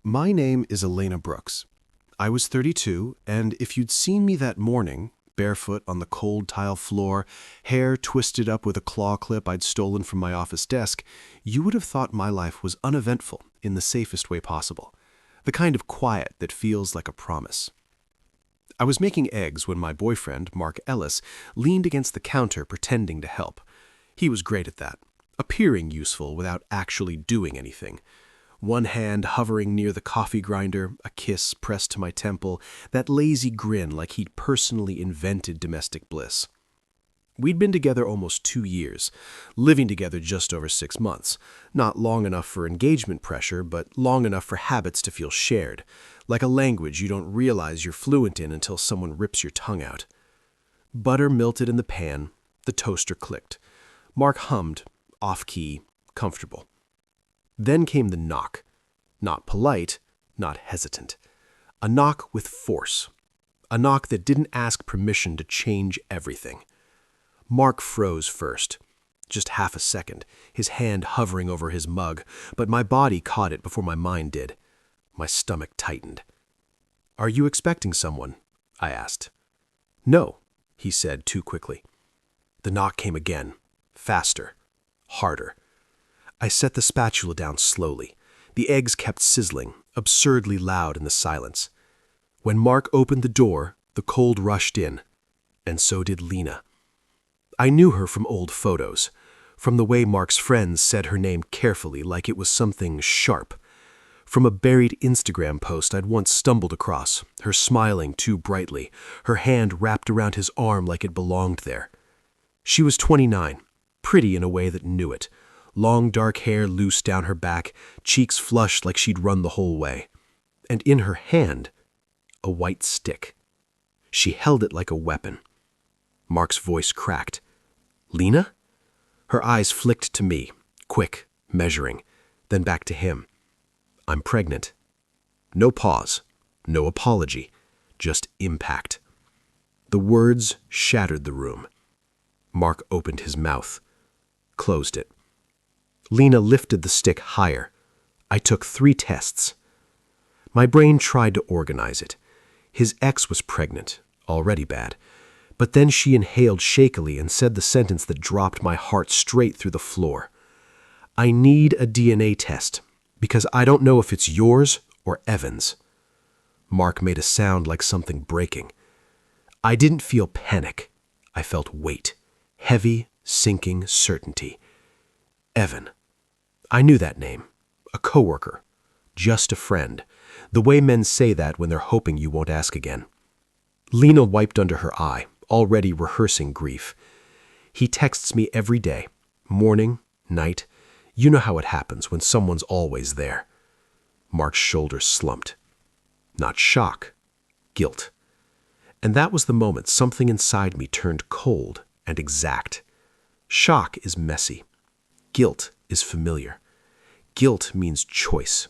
My name is Elena Brooks. I was 32, and if you'd seen me that morning, barefoot on the cold tile floor, hair twisted up with a claw clip I'd stolen from my office desk, you would have thought my life was uneventful in the safest way possible. The kind of quiet that feels like a promise. I was making eggs when my boyfriend, Mark Ellis, leaned against the counter pretending to help. He was great at that, appearing useful without actually doing anything. One hand hovering near the coffee grinder, a kiss pressed to my temple, that lazy grin like he'd personally invented domestic bliss. We'd been together almost 2 years, living together just over 6 months. Not long enough for engagement pressure, but long enough for habits to feel shared, like a language you don't realize you're fluent in until someone rips your tongue out. Butter melted in the pan, the toaster clicked. Mark hummed, off-key, comfortable. Then came the knock. Not polite, not hesitant. A knock with force. A knock that didn't ask permission to change everything. Mark froze first. Just half a second, his hand hovering over his mug, but my body caught it before my mind did. My stomach tightened. "Are you expecting someone?" I asked. "No," he said too quickly. The knock came again, faster, harder. I set the spatula down slowly. The eggs kept sizzling, absurdly loud in the silence. When Mark opened the door, the cold rushed in, and so did Lena. I knew her from old photos, from the way Mark's friends said her name carefully like it was something sharp, from a buried Instagram post I'd once stumbled across, her smiling too brightly, her hand wrapped around his arm like it belonged there. She was 29, pretty in a way that knew it. Long dark hair loose down her back, cheeks flushed like she'd run the whole way. And in her hand, a white stick. She held it like a weapon. Mark's voice cracked. "Lena?" Her eyes flicked to me, quick, measuring, then back to him. "I'm pregnant." No pause, no apology, just impact. The words shattered the room. Mark opened his mouth, closed it. Lena lifted the stick higher. I took 3 tests. My brain tried to organize it. His ex was pregnant, already bad. But then she inhaled shakily and said the sentence that dropped my heart straight through the floor. "I need a DNA test, because I don't know if it's yours or Evan's." Mark made a sound like something breaking. I didn't feel panic. I felt weight. Heavy, sinking certainty. Evan. I knew that name. A coworker. Just a friend. The way men say that when they're hoping you won't ask again. Lena wiped under her eye, already rehearsing grief. "He texts me every day. Morning, night. You know how it happens when someone's always there." Mark's shoulders slumped. Not shock. Guilt. And that was the moment something inside me turned cold and exact. Shock is messy. Guilt is familiar. Guilt means choice.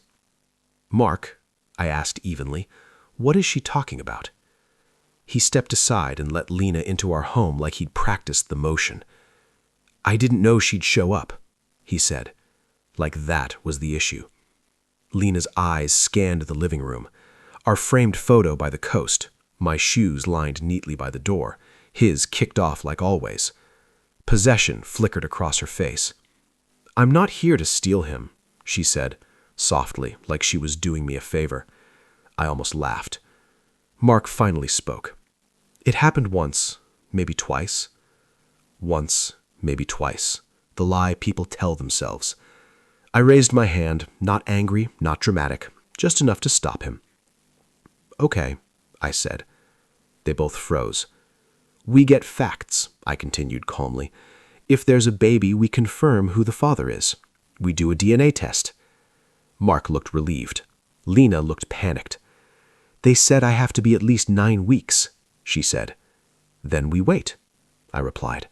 "Mark," I asked evenly, "what is she talking about?" He stepped aside and let Lena into our home like he'd practiced the motion. "I didn't know she'd show up," he said. Like that was the issue. Lena's eyes scanned the living room. Our framed photo by the coast, my shoes lined neatly by the door, his kicked off like always. Possession flickered across her face. "I'm not here to steal him," she said, softly, like she was doing me a favor. I almost laughed. Mark finally spoke. "It happened once, maybe twice." Once, maybe twice. The lie people tell themselves. I raised my hand, not angry, not dramatic, just enough to stop him. "Okay," I said. They both froze. "We get facts," I continued calmly. "If there's a baby, we confirm who the father is. We do a DNA test." Mark looked relieved. Lena looked panicked. "They said I have to be at least 9 weeks," she said. "Then we wait," I replied.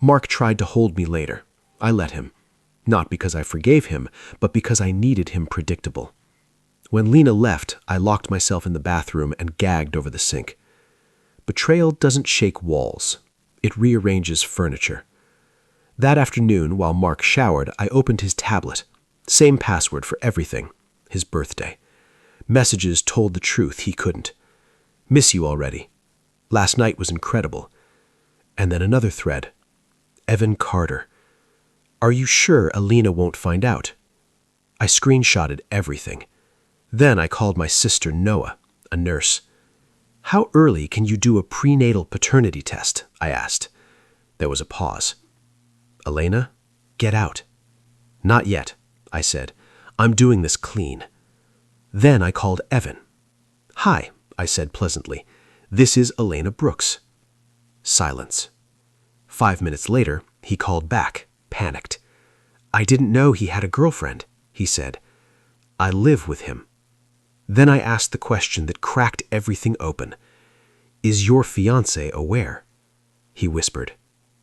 Mark tried to hold me later. I let him. Not because I forgave him, but because I needed him predictable. When Lena left, I locked myself in the bathroom and gagged over the sink. Betrayal doesn't shake walls. It rearranges furniture. That afternoon, while Mark showered, I opened his tablet. Same password for everything. his birthday. Messages told the truth he couldn't. Miss you already. Last night was incredible. And then another thread. Evan Carter. Are you sure Alina won't find out? I screenshotted everything. Then I called my sister Noah, a nurse. How early can you do a prenatal paternity test? I asked. There was a pause. Elena, get out. Not yet, I said. I'm doing this clean. Then I called Evan. Hi, I said pleasantly. This is Elena Brooks. Silence. 5 minutes later, he called back, panicked. I didn't know he had a girlfriend, he said. I live with him. Then I asked the question that cracked everything open. Is your fiancé aware? He whispered.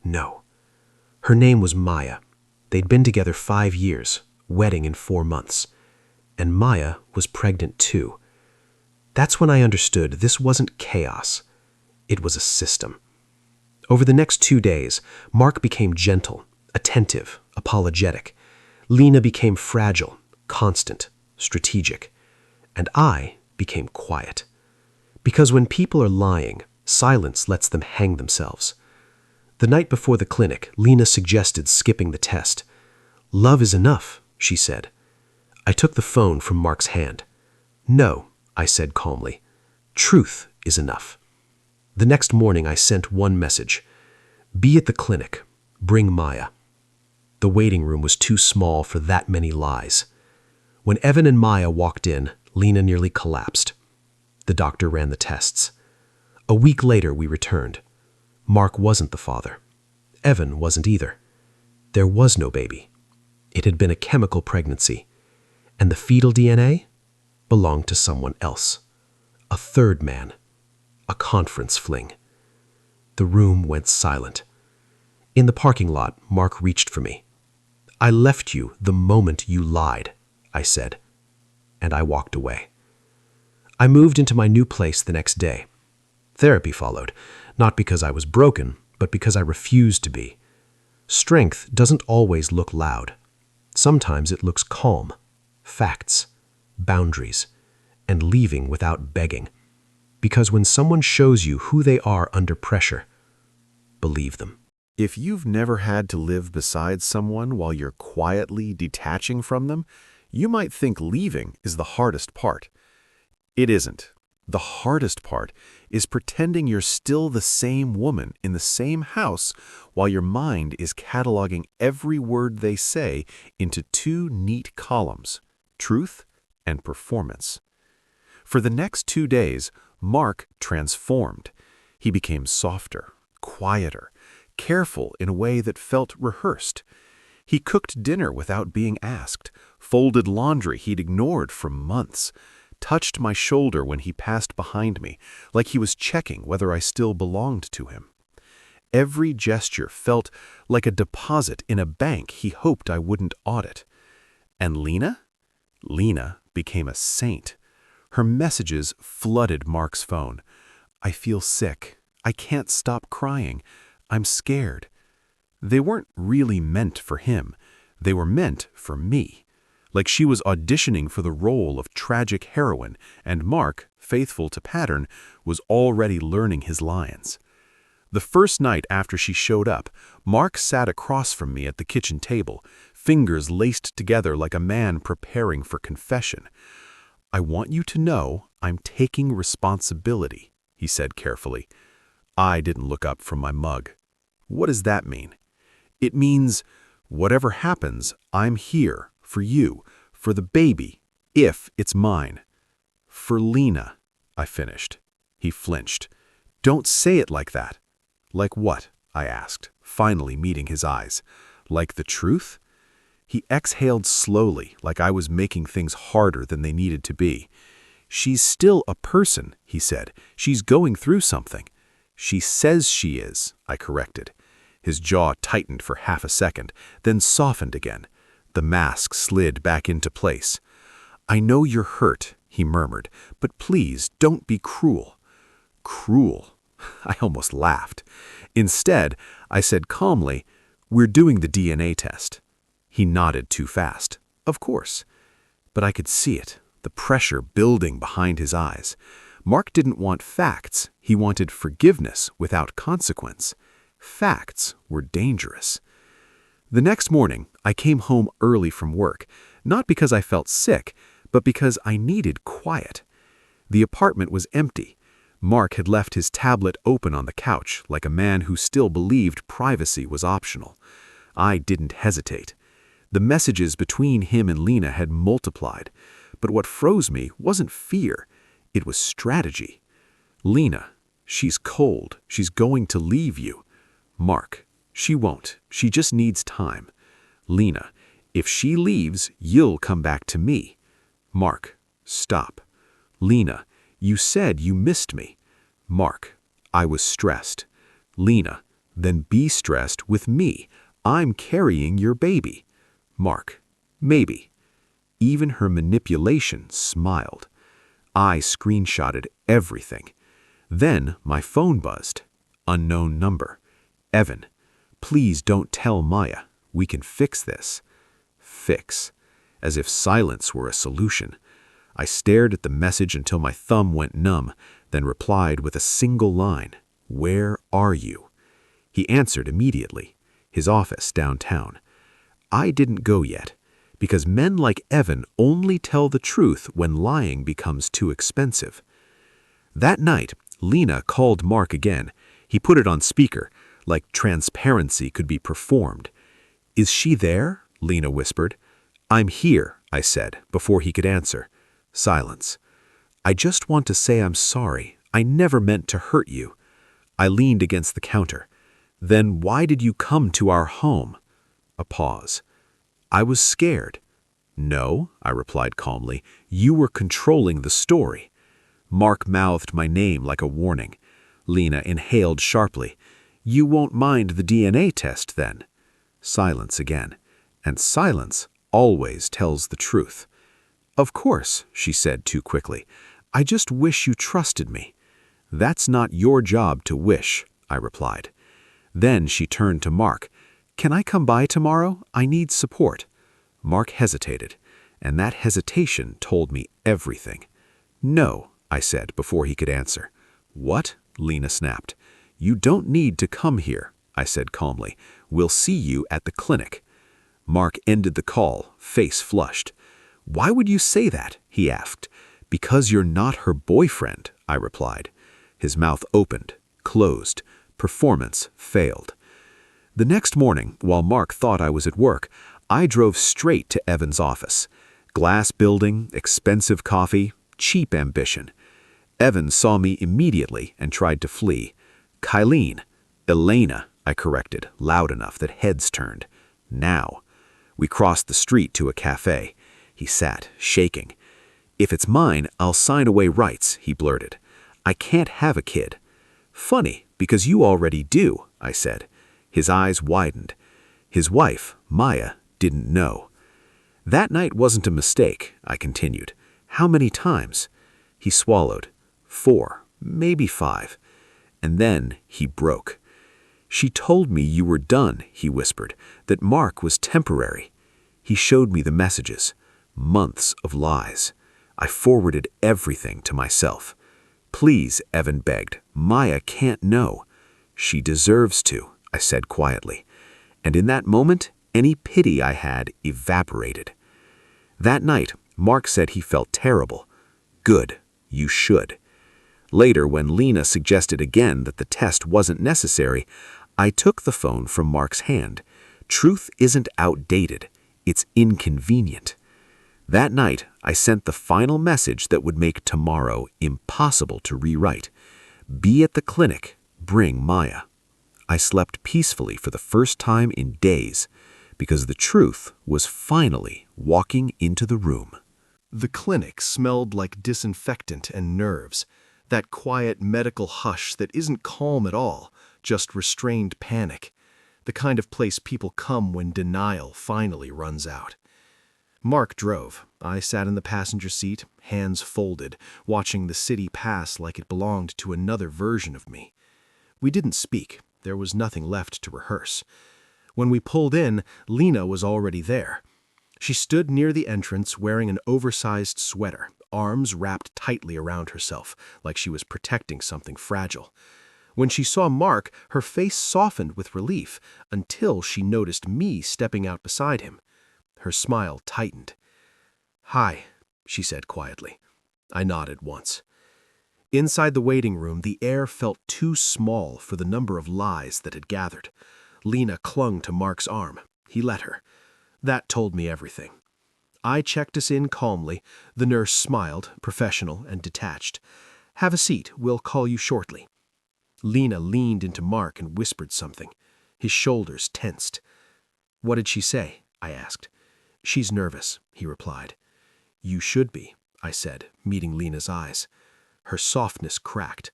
No. Her name was Maya. They'd been together 5 years, wedding in 4 months. And Maya was pregnant too. That's when I understood this wasn't chaos. It was a system. Over the next 2 days, Mark became gentle, attentive, apologetic. Lena became fragile, constant, strategic. And I became quiet. Because when people are lying, silence lets them hang themselves. The night before the clinic, Lena suggested skipping the test. Love is enough, she said. I took the phone from Mark's hand. No, I said calmly. Truth is enough. The next morning I sent one message. Be at the clinic. Bring Maya. The waiting room was too small for that many lies. When Evan and Maya walked in, Lena nearly collapsed. The doctor ran the tests. A week later we returned. Mark wasn't the father. Evan wasn't either. There was no baby. It had been a chemical pregnancy. And the fetal DNA belonged to someone else. A third man. A conference fling. The room went silent. In the parking lot, Mark reached for me. I left you the moment you lied, I said. And I walked away. I moved into my new place the next day. Therapy followed, not because I was broken, but because I refused to be. Strength doesn't always look loud. Sometimes it looks calm. Facts, boundaries, and leaving without begging. Because when someone shows you who they are under pressure, believe them. If you've never had to live beside someone while you're quietly detaching from them, you might think leaving is the hardest part. It isn't. The hardest part is pretending you're still the same woman in the same house while your mind is cataloging every word they say into 2 neat columns, truth and performance. For the next 2 days, Mark transformed. He became softer, quieter, careful in a way that felt rehearsed. He cooked dinner without being asked, folded laundry he'd ignored for months, touched my shoulder when he passed behind me, like he was checking whether I still belonged to him. Every gesture felt like a deposit in a bank he hoped I wouldn't audit. And Lena? Lena became a saint. Her messages flooded Mark's phone. I feel sick. I can't stop crying. I'm scared. They weren't really meant for him. They were meant for me. Like she was auditioning for the role of tragic heroine, and Mark, faithful to pattern, was already learning his lines. The first night after she showed up, Mark sat across from me at the kitchen table, fingers laced together like a man preparing for confession. I want you to know I'm taking responsibility, he said carefully. I didn't look up from my mug. What does that mean? It means, whatever happens, I'm here, for you, for the baby, if it's mine. For Lena, I finished. He flinched. Don't say it like that. Like what? I asked, finally meeting his eyes. Like the truth? He exhaled slowly, like I was making things harder than they needed to be. She's still a person, he said. She's going through something. She says she is, I corrected. His jaw tightened for half a second, then softened again. The mask slid back into place. I know you're hurt, he murmured, but please don't be cruel. Cruel? I almost laughed. Instead, I said calmly, we're doing the DNA test. He nodded too fast. Of course. But I could see it, the pressure building behind his eyes. Mark didn't want facts, he wanted forgiveness without consequence. Facts were dangerous. The next morning, I came home early from work, not because I felt sick, but because I needed quiet. The apartment was empty. Mark had left his tablet open on the couch, like a man who still believed privacy was optional. I didn't hesitate. The messages between him and Lena had multiplied, but what froze me wasn't fear, it was strategy. Lena, she's cold, she's going to leave you. Mark, she won't, she just needs time. Lena, if she leaves, you'll come back to me. Mark, stop. Lena, you said you missed me. Mark, I was stressed. Lena, then be stressed with me. I'm carrying your baby. Mark, maybe. Even her manipulation smiled. I screenshotted everything. Then my phone buzzed. Unknown number. Evan, please don't tell Maya. We can fix this. Fix. As if silence were a solution. I stared at the message until my thumb went numb, then replied with a single line. Where are you? He answered immediately. His office downtown. I didn't go yet, because men like Evan only tell the truth when lying becomes too expensive. That night, Lena called Mark again. He put it on speaker, like transparency could be performed. Is she there? Lena whispered. I'm here, I said, before he could answer. Silence. I just want to say I'm sorry. I never meant to hurt you. I leaned against the counter. Then why did you come to our home? A pause. I was scared. No, I replied calmly. You were controlling the story. Mark mouthed my name like a warning. Lena inhaled sharply. You won't mind the DNA test then? Silence again. And silence always tells the truth. Of course, she said too quickly. I just wish you trusted me. That's not your job to wish, I replied. Then she turned to Mark. Can I come by tomorrow? I need support. Mark hesitated, and that hesitation told me everything. No, I said before he could answer. What? Lena snapped. You don't need to come here, I said calmly. We'll see you at the clinic. Mark ended the call, face flushed. Why would you say that? He asked. Because you're not her boyfriend, I replied. His mouth opened, closed. Performance failed. The next morning, while Mark thought I was at work, I drove straight to Evan's office. Glass building, expensive coffee, cheap ambition. Evan saw me immediately and tried to flee. Elena, I corrected, loud enough that heads turned. Now. We crossed the street to a cafe. He sat, shaking. If it's mine, I'll sign away rights, he blurted. I can't have a kid. Funny, because you already do, I said. His eyes widened. His wife, Maya, didn't know. That night wasn't a mistake, I continued. How many times? He swallowed. 4, maybe 5. And then he broke. She told me you were done, he whispered, that Mark was temporary. He showed me the messages. Months of lies. I forwarded everything to myself. Please, Evan begged. Maya can't know. She deserves to, I said quietly. And in that moment, any pity I had evaporated. That night, Mark said he felt terrible. Good, you should. Later, when Lena suggested again that the test wasn't necessary, I took the phone from Mark's hand. Truth isn't outdated, it's inconvenient. That night, I sent the final message that would make tomorrow impossible to rewrite. Be at the clinic, bring Maya. I slept peacefully for the first time in days, because the truth was finally walking into the room. The clinic smelled like disinfectant and nerves, that quiet medical hush that isn't calm at all, just restrained panic, the kind of place people come when denial finally runs out. Mark drove. I sat in the passenger seat, hands folded, watching the city pass like it belonged to another version of me. We didn't speak. There was nothing left to rehearse. When we pulled in, Lena was already there. She stood near the entrance wearing an oversized sweater, arms wrapped tightly around herself, like she was protecting something fragile. When she saw Mark, her face softened with relief until she noticed me stepping out beside him. Her smile tightened. "Hi," she said quietly. I nodded once. Inside the waiting room, the air felt too small for the number of lies that had gathered. Lena clung to Mark's arm. He let her. That told me everything. I checked us in calmly. The nurse smiled, professional and detached. "Have a seat. We'll call you shortly." Lena leaned into Mark and whispered something. His shoulders tensed. "What did she say?" I asked. "She's nervous," he replied. "You should be," I said, meeting Lena's eyes. Her softness cracked.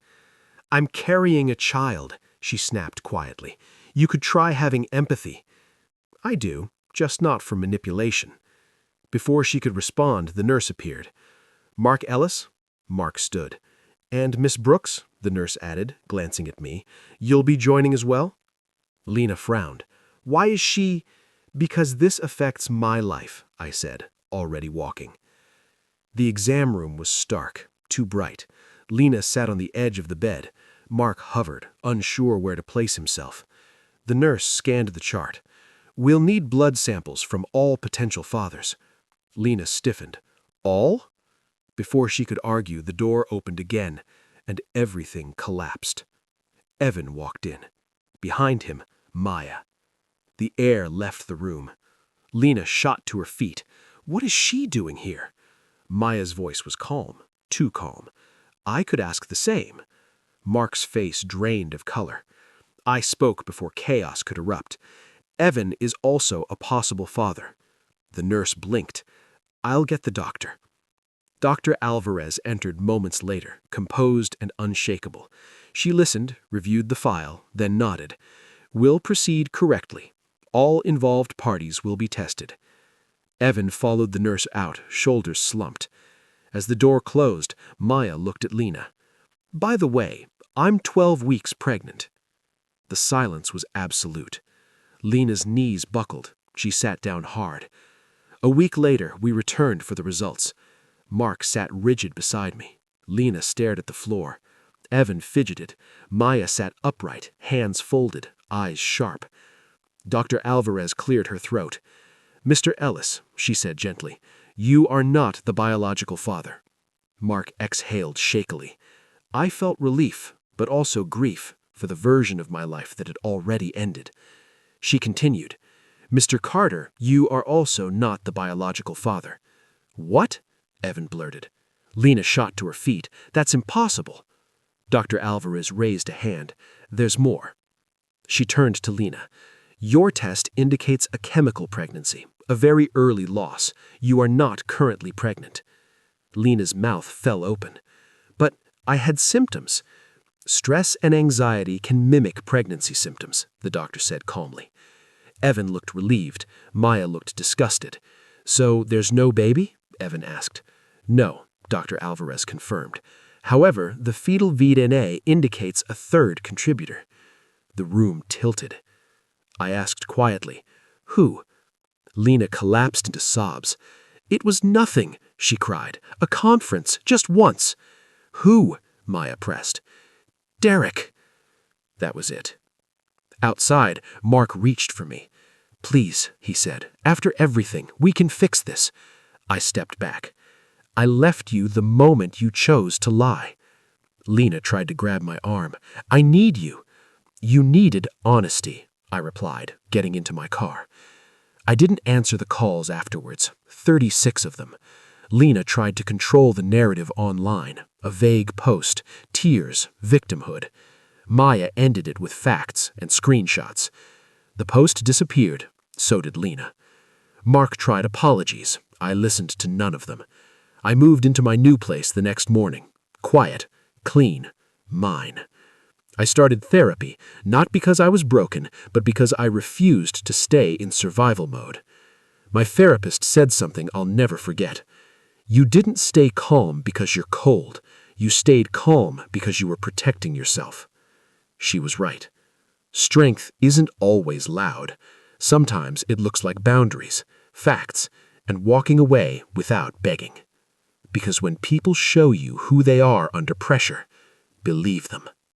"I'm carrying a child," she snapped quietly. "You could try having empathy." "I do, just not for manipulation." Before she could respond, the nurse appeared. "Mark Ellis?" Mark stood. "And Miss Brooks," the nurse added, glancing at me. "You'll be joining as well?" Lena frowned. "Why is she—" "Because this affects my life," I said, already walking. The exam room was stark, too bright. Lena sat on the edge of the bed. Mark hovered, unsure where to place himself. The nurse scanned the chart. "We'll need blood samples from all potential fathers." Lena stiffened. "All?" Before she could argue, the door opened again, and everything collapsed. Evan walked in. Behind him, Maya. The air left the room. Lena shot to her feet. What is she doing here? Maya's voice was calm, too calm. I could ask the same. Mark's face drained of color. I spoke before chaos could erupt. "Evan is also a possible father." The nurse blinked. "I'll get the doctor." Dr. Alvarez entered moments later, composed and unshakable. She listened, reviewed the file, then nodded. "We'll proceed correctly. All involved parties will be tested." Evan followed the nurse out, shoulders slumped. As the door closed, Maya looked at Lena. "By the way, I'm 12 weeks pregnant." The silence was absolute. Lena's knees buckled. She sat down hard. A week later, we returned for the results. Mark sat rigid beside me. Lena stared at the floor. Evan fidgeted. Maya sat upright, hands folded, eyes sharp. Dr. Alvarez cleared her throat. "Mr. Ellis," she said gently, "you are not the biological father." Mark exhaled shakily. I felt relief, but also grief for the version of my life that had already ended. She continued, "Mr. Carter, you are also not the biological father." "What?" Evan blurted. Lena shot to her feet. "That's impossible." Dr. Alvarez raised a hand. "There's more." She turned to Lena. "Your test indicates a chemical pregnancy, a very early loss. You are not currently pregnant." Lena's mouth fell open. "But I had symptoms." "Stress and anxiety can mimic pregnancy symptoms," the doctor said calmly. Evan looked relieved. Maya looked disgusted. "So there's no baby?" Evan asked. "No," Dr. Alvarez confirmed. "However, the fetal DNA indicates a third contributor." The room tilted. I asked quietly, "Who?" Lena collapsed into sobs. "It was nothing," she cried. "A conference, just once." "Who?" Maya pressed. "Derek." That was it. Outside, Mark reached for me. "Please," he said, "after everything, we can fix this." I stepped back. "I left you the moment you chose to lie." Lena tried to grab my arm. "I need you." "You needed honesty," I replied, getting into my car. I didn't answer the calls afterwards, 36 of them. Lena tried to control the narrative online, a vague post, tears, victimhood. Maya ended it with facts and screenshots. The post disappeared, so did Lena. Mark tried apologies. I listened to none of them. I moved into my new place the next morning. Quiet, clean, mine. I started therapy, not because I was broken, but because I refused to stay in survival mode. My therapist said something I'll never forget. "You didn't stay calm because you're cold. You stayed calm because you were protecting yourself." She was right. Strength isn't always loud. Sometimes it looks like boundaries, facts, and walking away without begging. Because when people show you who they are under pressure, believe them.